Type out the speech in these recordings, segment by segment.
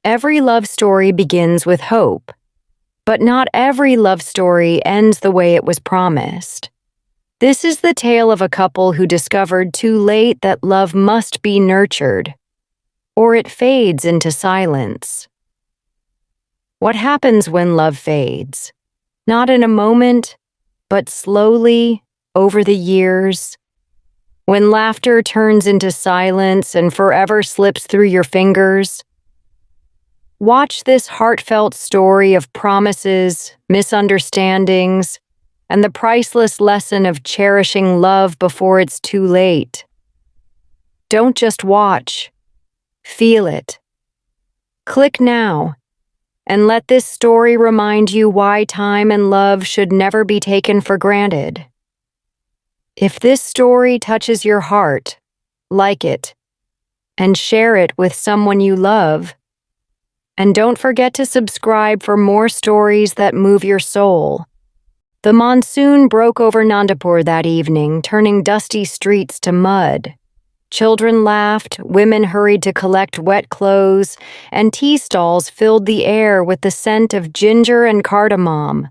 Every love story begins with hope, but not every love story ends the way it was promised. This is the tale of a couple who discovered too late that love must be nurtured, or it fades into silence. What happens when love fades? Not in a moment, but slowly, over the years. When laughter turns into silence and forever slips through your fingers. Watch this heartfelt story of promises, misunderstandings, and the priceless lesson of cherishing love before it's too late. Don't just watch. Feel it. Click now, and let this story remind you why time and love should never be taken for granted. If this story touches your heart, like it, and share it with someone you love. And don't forget to subscribe for more stories that move your soul. The monsoon broke over Nandapur that evening, turning dusty streets to mud. Children laughed, women hurried to collect wet clothes, and tea stalls filled the air with the scent of ginger and cardamom.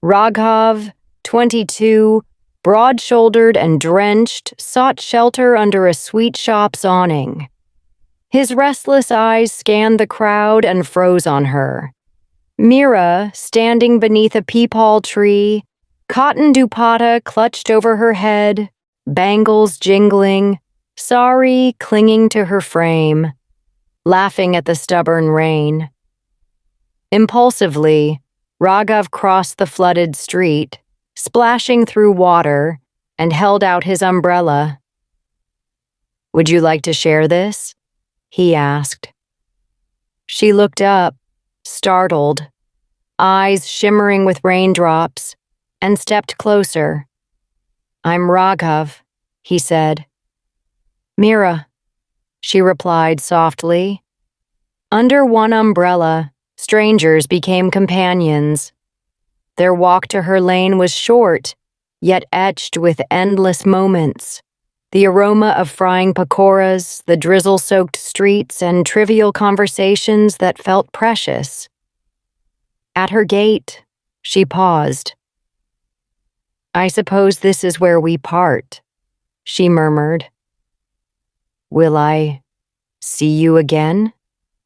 Raghav, 22, broad-shouldered and drenched, sought shelter under a sweet shop's awning. His restless eyes scanned the crowd and froze on her. Mira, standing beneath a peepal tree, cotton dupatta clutched over her head, bangles jingling, sari clinging to her frame, laughing at the stubborn rain. Impulsively, Raghav crossed the flooded street, splashing through water, and held out his umbrella. "Would you like to share this?" he asked. She looked up, startled, eyes shimmering with raindrops, and stepped closer. "I'm Raghav," he said. "Mira," she replied softly. Under one umbrella, strangers became companions. Their walk to her lane was short, yet etched with endless moments. The aroma of frying pakoras, the drizzle-soaked streets, and trivial conversations that felt precious. At her gate, she paused. "I suppose this is where we part," she murmured. "Will I see you again?"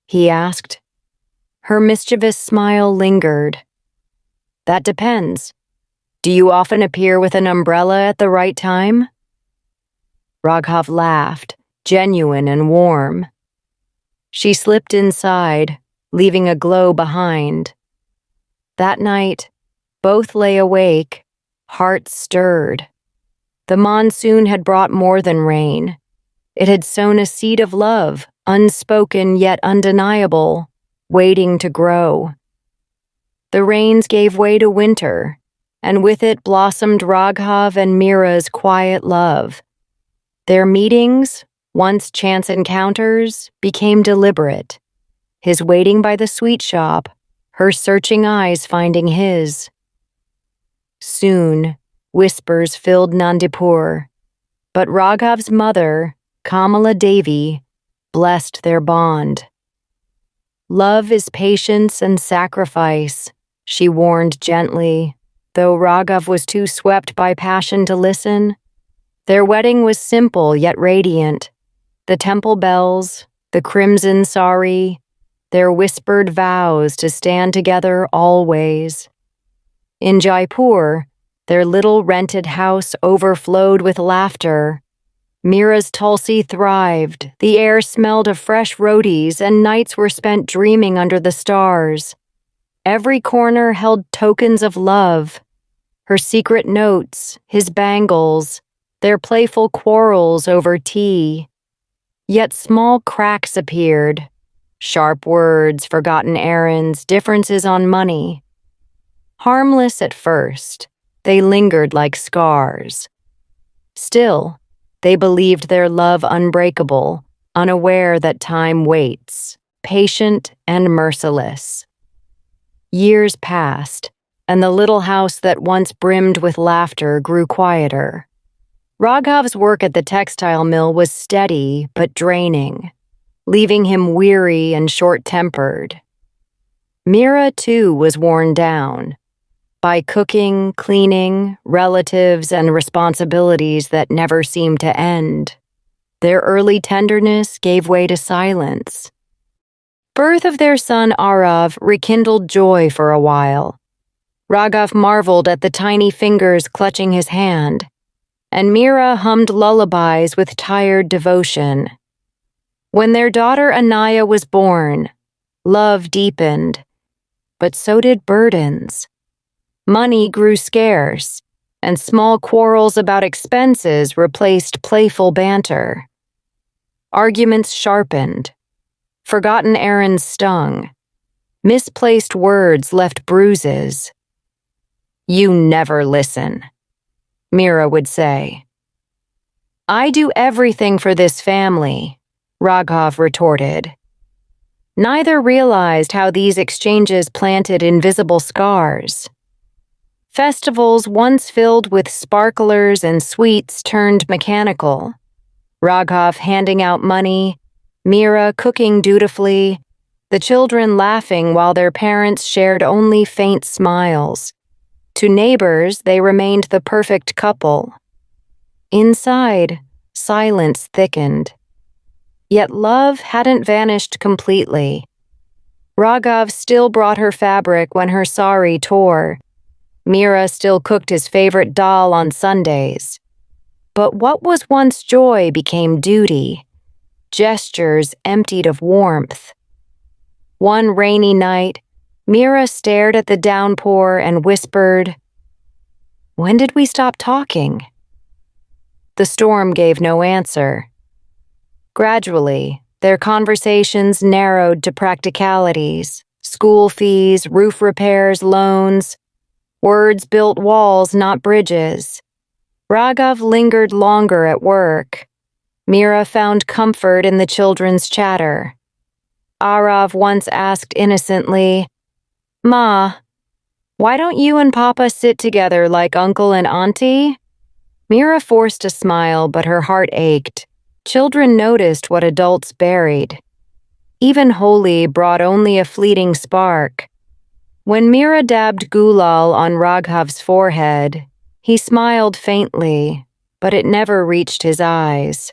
he asked. Her mischievous smile lingered. "That depends. Do you often appear with an umbrella at the right time?" Raghav laughed, genuine and warm. She slipped inside, leaving a glow behind. That night, both lay awake, hearts stirred. The monsoon had brought more than rain. It had sown a seed of love, unspoken yet undeniable, waiting to grow. The rains gave way to winter, and with it blossomed Raghav and Mira's quiet love. Their meetings, once chance encounters, became deliberate. His waiting by the sweet shop, her searching eyes finding his. Soon, whispers filled Nandipur, but Raghav's mother, Kamala Devi, blessed their bond. "Love is patience and sacrifice," she warned gently, though Raghav was too swept by passion to listen. Their wedding was simple yet radiant. The temple bells, the crimson sari, their whispered vows to stand together always. In Jaipur, their little rented house overflowed with laughter. Mira's Tulsi thrived, the air smelled of fresh rotis, and nights were spent dreaming under the stars. Every corner held tokens of love. Her secret notes, his bangles, their playful quarrels over tea. Yet small cracks appeared. Sharp words, forgotten errands, differences on money. Harmless at first, they lingered like scars. Still, they believed their love unbreakable, unaware that time waits, patient and merciless. Years passed, and the little house that once brimmed with laughter grew quieter. Raghav's work at the textile mill was steady but draining. leaving him weary and short-tempered. Mira, too, was worn down by cooking, cleaning, relatives, and responsibilities that never seemed to end. Their early tenderness gave way to silence. Birth of their son Arav rekindled joy for a while. Raghav marveled at the tiny fingers clutching his hand, and Mira hummed lullabies with tired devotion. When their daughter Anaya was born, love deepened, but so did burdens. Money grew scarce, and small quarrels about expenses replaced playful banter. Arguments sharpened. Forgotten errands stung. Misplaced words left bruises. "You never listen," Mira would say. "I do everything for this family," Raghav retorted. Neither realized how these exchanges planted invisible scars. Festivals once filled with sparklers and sweets turned mechanical. Raghav handing out money, Mira cooking dutifully, the children laughing while their parents shared only faint smiles. To neighbors, they remained the perfect couple. Inside, silence thickened. Yet love hadn't vanished completely. Raghav still brought her fabric when her sari tore. Mira still cooked his favorite dal on Sundays. But what was once joy became duty, gestures emptied of warmth. One rainy night, Mira stared at the downpour and whispered, "When did we stop talking?" The storm gave no answer. Gradually, their conversations narrowed to practicalities, school fees, roof repairs, loans. Words built walls, not bridges. Raghav lingered longer at work. Mira found comfort in the children's chatter. Arav once asked innocently, "Ma, why don't you and Papa sit together like Uncle and Auntie?" Mira forced a smile, but her heart ached. Children noticed what adults buried. Even holy brought only a fleeting spark. When Mira dabbed gulal on Raghav's forehead, he smiled faintly, but it never reached his eyes.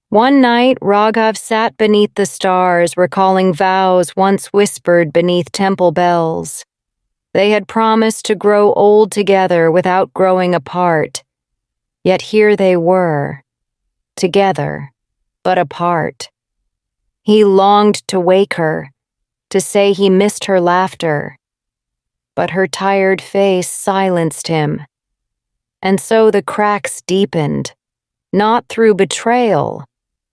One night, Raghav sat beneath the stars, recalling vows once whispered beneath temple bells. They had promised to grow old together without growing apart. Yet here they were, together, but apart. He longed to wake her, to say he missed her laughter. But her tired face silenced him. And so the cracks deepened, not through betrayal,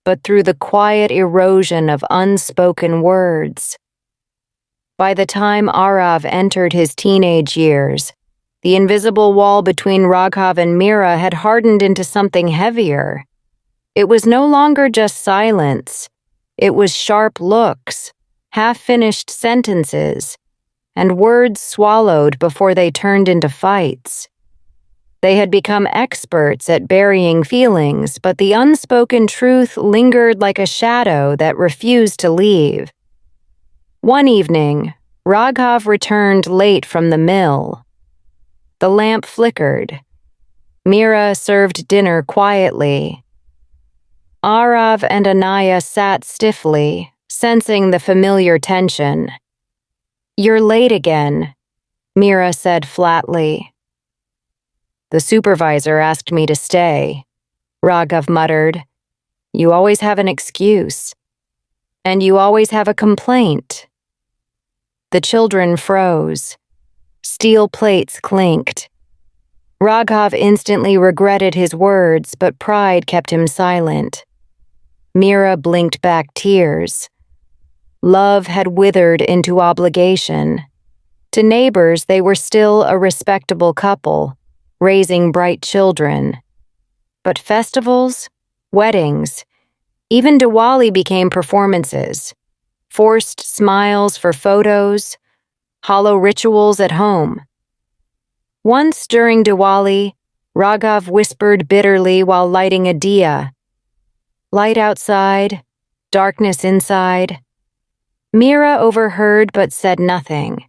but through the quiet erosion of unspoken words. By the time Arav entered his teenage years, the invisible wall between Raghav and Mira had hardened into something heavier. It was no longer just silence. It was sharp looks, half-finished sentences, and words swallowed before they turned into fights. They had become experts at burying feelings, but the unspoken truth lingered like a shadow that refused to leave. One evening, Raghav returned late from the mill. The lamp flickered. Mira served dinner quietly. Arav and Anaya sat stiffly, sensing the familiar tension. "You're late again," Mira said flatly. "The supervisor asked me to stay," Raghav muttered. "You always have an excuse. And you always have a complaint." The children froze. Steel plates clinked. Raghav instantly regretted his words, but pride kept him silent. Mira blinked back tears. Love had withered into obligation. To neighbors, they were still a respectable couple, raising bright children. But festivals, weddings, even Diwali became performances. Forced smiles for photos, hollow rituals at home. Once during Diwali, Raghav whispered bitterly while lighting a diya, "Light outside, darkness inside. Mira overheard but said nothing.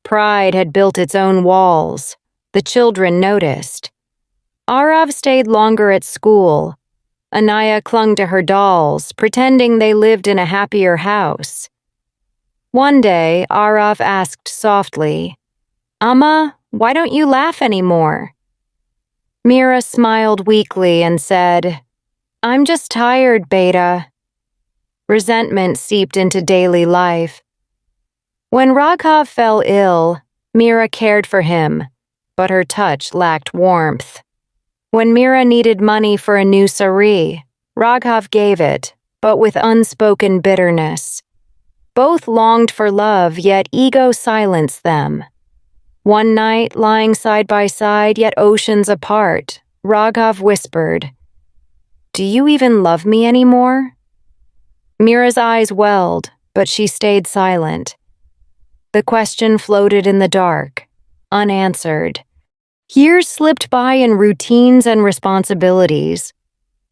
Pride had built its own walls. The children noticed. Arav stayed longer at school. Anaya clung to her dolls, pretending they lived in a happier house. One day, Arav asked softly, "Amma, why don't you laugh anymore?" Mira smiled weakly and said, "I'm just tired, Beta." Resentment seeped into daily life. When Raghav fell ill, Mira cared for him, but her touch lacked warmth. When Mira needed money for a new sari, Raghav gave it, but with unspoken bitterness. Both longed for love, yet ego silenced them. One night, lying side by side, yet oceans apart, Raghav whispered, "Do you even love me anymore?" Mira's eyes welled, but she stayed silent. The question floated in the dark, unanswered. Years slipped by in routines and responsibilities.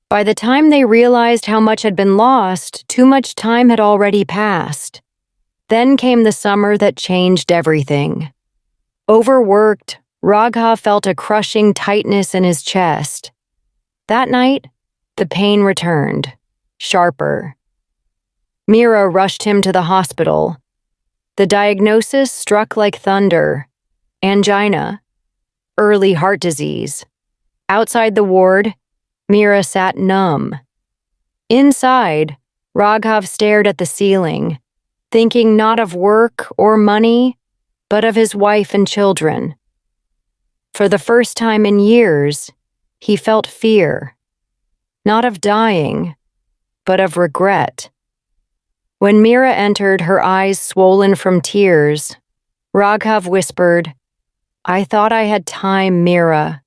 By the time they realized how much had been lost, too much time had already passed. Then came the summer that changed everything. Overworked, Raghav felt a crushing tightness in his chest. That night, the pain returned, sharper. Mira rushed him to the hospital. The diagnosis struck like thunder: angina, early heart disease. Outside the ward, Mira sat numb. Inside, Raghav stared at the ceiling, thinking not of work or money, but of his wife and children. For the first time in years, he felt fear, not of dying, but of regret. When Mira entered, her eyes swollen from tears, Raghav whispered, "I thought I had time, Mira.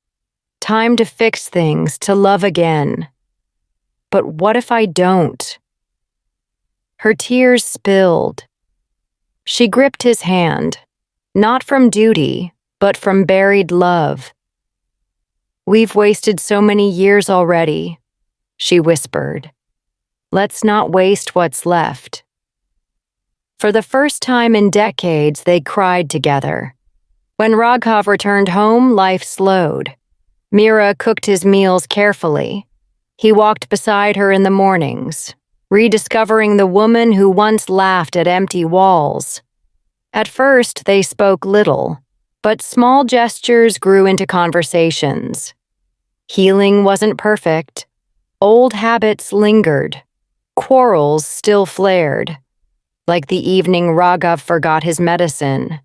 Time to fix things, to love again. But what if I don't?" Her tears spilled. She gripped his hand, not from duty, but from buried love. "We've wasted so many years already," she whispered. "Let's not waste what's left." For the first time in decades, they cried together. When Raghav returned home, life slowed. Mira cooked his meals carefully. He walked beside her in the mornings, rediscovering the woman who once laughed at empty walls. At first, they spoke little, but small gestures grew into conversations. Healing wasn't perfect. Old habits lingered. Quarrels still flared, like the evening Raghav forgot his medicine.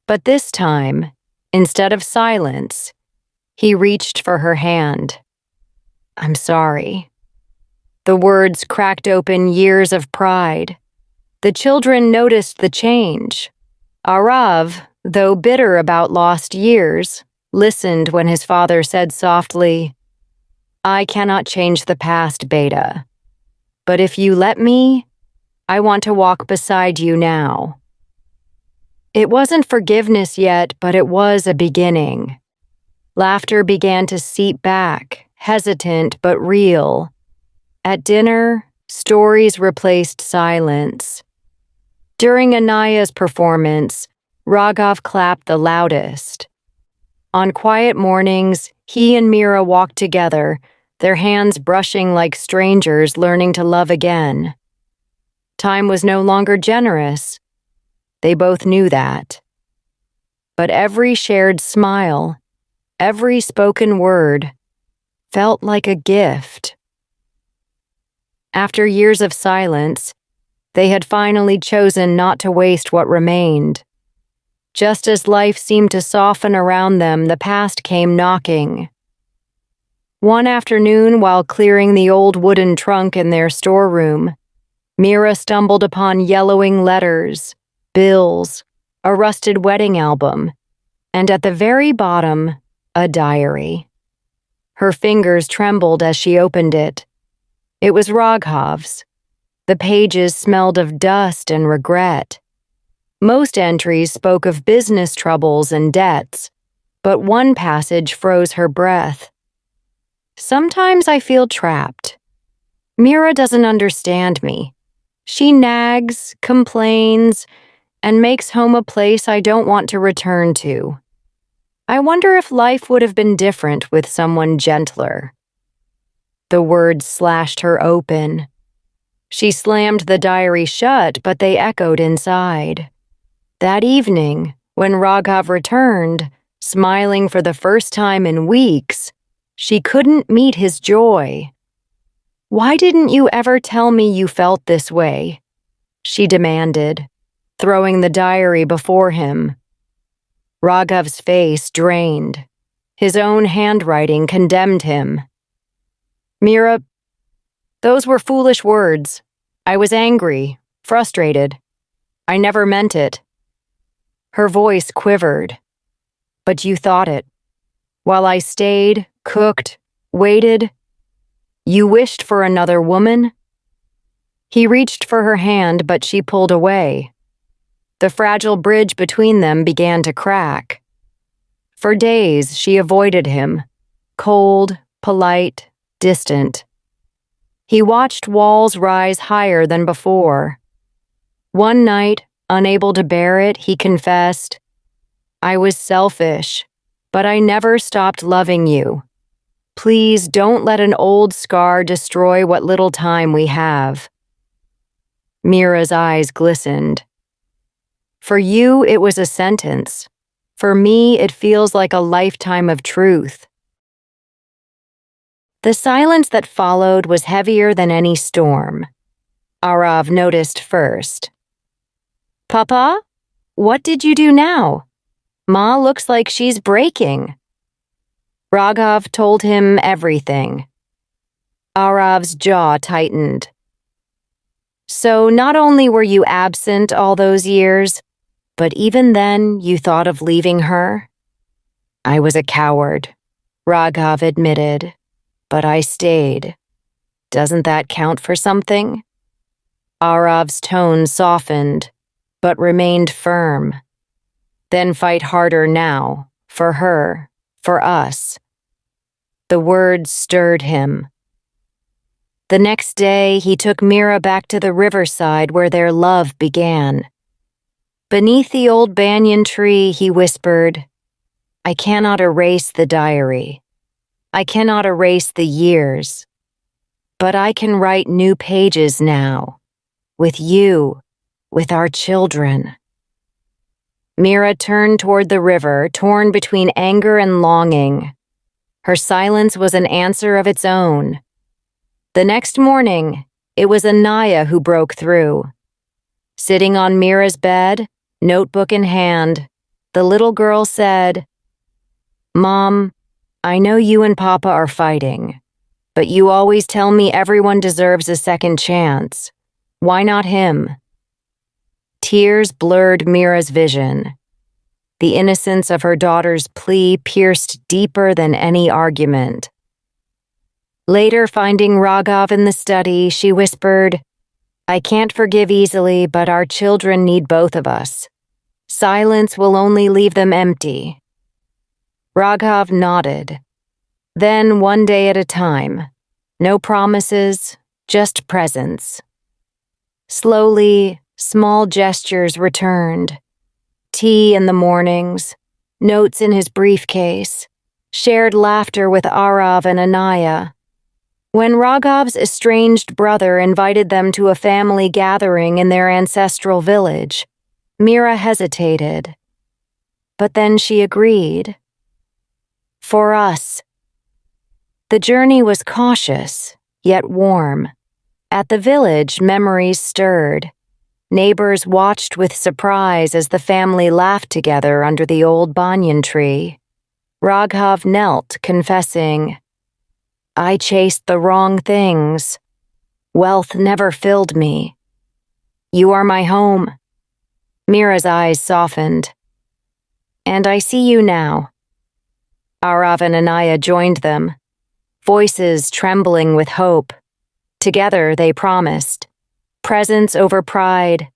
But this time, instead of silence, he reached for her hand. "I'm sorry." The words cracked open years of pride. The children noticed the change. Arav, though bitter about lost years, listened when his father said softly, "I cannot change the past, Beta. But if you let me, I want to walk beside you now." It wasn't forgiveness yet, but it was a beginning. Laughter began to seep back, hesitant but real. At dinner, stories replaced silence. During Anaya's performance, Raghav clapped the loudest. On quiet mornings, he and Mira walked together, their hands brushing like strangers learning to love again. Time was no longer generous. They both knew that. But every shared smile, every spoken word, felt like a gift. After years of silence, they had finally chosen not to waste what remained. Just as life seemed to soften around them, the past came knocking. One afternoon, while clearing the old wooden trunk in their storeroom, Mira stumbled upon yellowing letters, bills, a rusted wedding album, and at the very bottom, a diary. Her fingers trembled as she opened it. It was Raghav's. The pages smelled of dust and regret. Most entries spoke of business troubles and debts, but one passage froze her breath. "Sometimes I feel trapped. Mira doesn't understand me. She nags, complains, and makes home a place I don't want to return to. I wonder if life would have been different with someone gentler. The words slashed her open. She slammed the diary shut, but they echoed inside. That evening, when Raghav returned, smiling for the first time in weeks, she couldn't meet his joy. "Why didn't you ever tell me you felt this way?" she demanded, throwing the diary before him. Raghav's face drained. His own handwriting condemned him. "Mira, those were foolish words. I was angry, frustrated. I never meant it." Her voice quivered. "But you thought it. While I stayed, cooked, waited, you wished for another woman?" He reached for her hand, but she pulled away. The fragile bridge between them began to crack. For days, she avoided him, cold, polite, distant. He watched walls rise higher than before. One night, unable to bear it, he confessed, "I was selfish, but I never stopped loving you. Please don't let an old scar destroy what little time we have." Mira's eyes glistened. "For you, it was a sentence. For me, it feels like a lifetime of truth." The silence that followed was heavier than any storm. Arav noticed first. "Papa, what did you do now? Ma looks like she's breaking." Raghav told him everything. Arav's jaw tightened. "So not only were you absent all those years, but even then you thought of leaving her?" "I was a coward," Raghav admitted, "but I stayed. Doesn't that count for something?" Arav's tone softened, but remained firm. "Then fight harder now, for her, for us." The words stirred him. The next day, he took Mira back to the riverside where their love began. Beneath the old banyan tree, he whispered, "I cannot erase the diary. I cannot erase the years. But I can write new pages now. With you, with our children." Mira turned toward the river, torn between anger and longing. Her silence was an answer of its own. The next morning, it was Anaya who broke through. Sitting on Mira's bed, notebook in hand, the little girl said, "Mom, I know you and Papa are fighting, but you always tell me everyone deserves a second chance. Why not him?" Tears blurred Mira's vision. The innocence of her daughter's plea pierced deeper than any argument. Later, finding Raghav in the study, she whispered, "I can't forgive easily, but our children need both of us. Silence will only leave them empty." Raghav nodded. Then, one day at a time. No promises, just presence. Slowly, small gestures returned. Tea in the mornings, notes in his briefcase, shared laughter with Arav and Anaya. When Raghav's estranged brother invited them to a family gathering in their ancestral village, Mira hesitated. But then she agreed. "For us." The journey was cautious, yet warm. At the village, memories stirred. Neighbors watched with surprise as the family laughed together under the old banyan tree. Raghav knelt, confessing, "I chased the wrong things. Wealth never filled me. You are my home." Mira's eyes softened. "And I see you now." Arav and Anaya joined them, voices trembling with hope. Together they promised, presence over pride,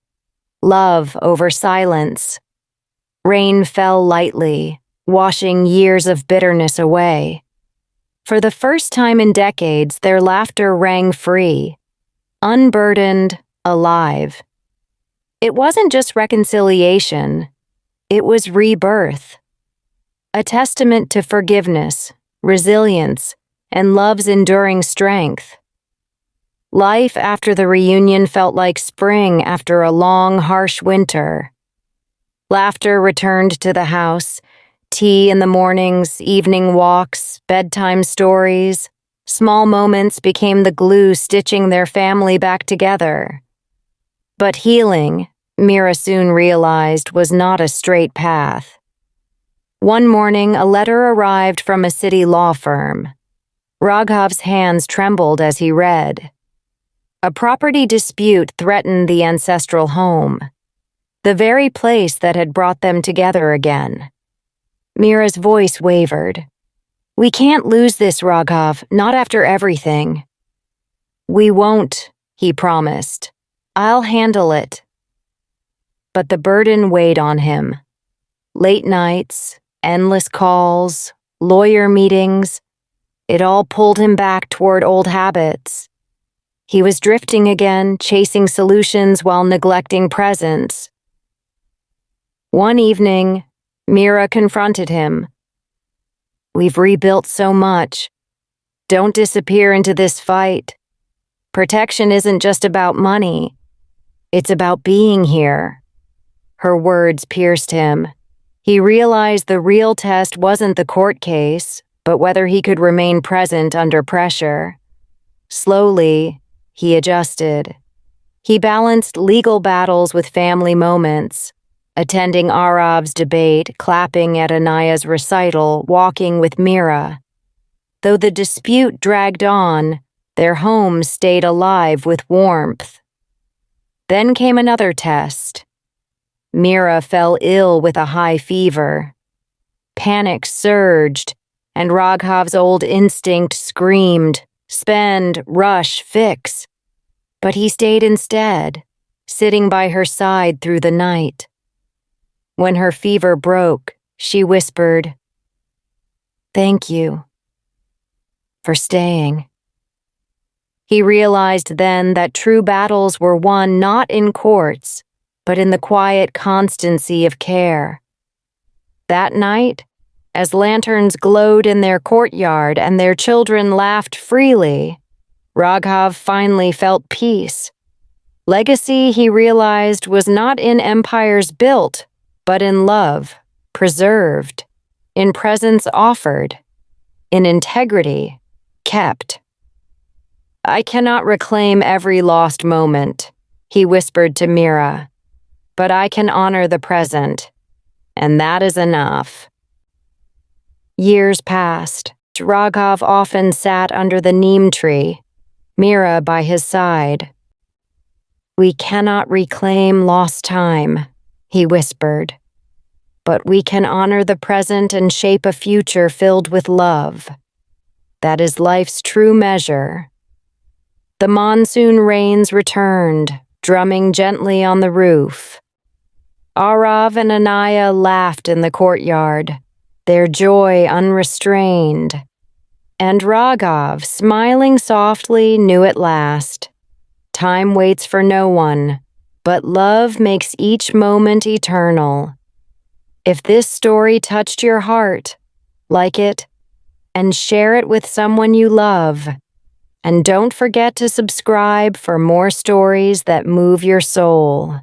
love over silence. Rain fell lightly, washing years of bitterness away. For the first time in decades, their laughter rang free, unburdened, alive. It wasn't just reconciliation, it was rebirth. A testament to forgiveness, resilience, and love's enduring strength. Life after the reunion felt like spring after a long, harsh winter. Laughter returned to the house, tea in the mornings, evening walks, bedtime stories. Small moments became the glue stitching their family back together. But healing, Mira soon realized, was not a straight path. One morning, a letter arrived from a city law firm. Raghav's hands trembled as he read. A property dispute threatened the ancestral home, the very place that had brought them together again. Mira's voice wavered. "We can't lose this, Raghav, not after everything." "We won't," he promised. "I'll handle it." But the burden weighed on him. Late nights, endless calls, lawyer meetings, it all pulled him back toward old habits. He was drifting again, chasing solutions while neglecting presence. One evening, Mira confronted him. "We've rebuilt so much. Don't disappear into this fight. Protection isn't just about money. It's about being here." Her words pierced him. He realized the real test wasn't the court case, but whether he could remain present under pressure. Slowly, he adjusted. He balanced legal battles with family moments, attending Arav's debate, clapping at Anaya's recital, walking with Mira. Though the dispute dragged on, their home stayed alive with warmth. Then came another test. Mira fell ill with a high fever. Panic surged, and Raghav's old instinct screamed, "Spend, rush, fix." But he stayed instead, sitting by her side through the night. When her fever broke, she whispered, "Thank you for staying." He realized then that true battles were won not in courts, but in the quiet constancy of care. That night, as lanterns glowed in their courtyard and their children laughed freely, Raghav finally felt peace. Legacy, he realized, was not in empires built, but in love, preserved, in presence offered, in integrity, kept. "I cannot reclaim every lost moment," he whispered to Mira, "but I can honor the present, and that is enough." Years passed. Raghav often sat under the neem tree, Mira by his side. "We cannot reclaim lost time," he whispered, "but we can honor the present and shape a future filled with love. That is life's true measure." The monsoon rains returned, drumming gently on the roof. Arav and Anaya laughed in the courtyard, their joy unrestrained. And Raghav, smiling softly, knew at last, time waits for no one, but love makes each moment eternal. If this story touched your heart, like it, and share it with someone you love. And don't forget to subscribe for more stories that move your soul.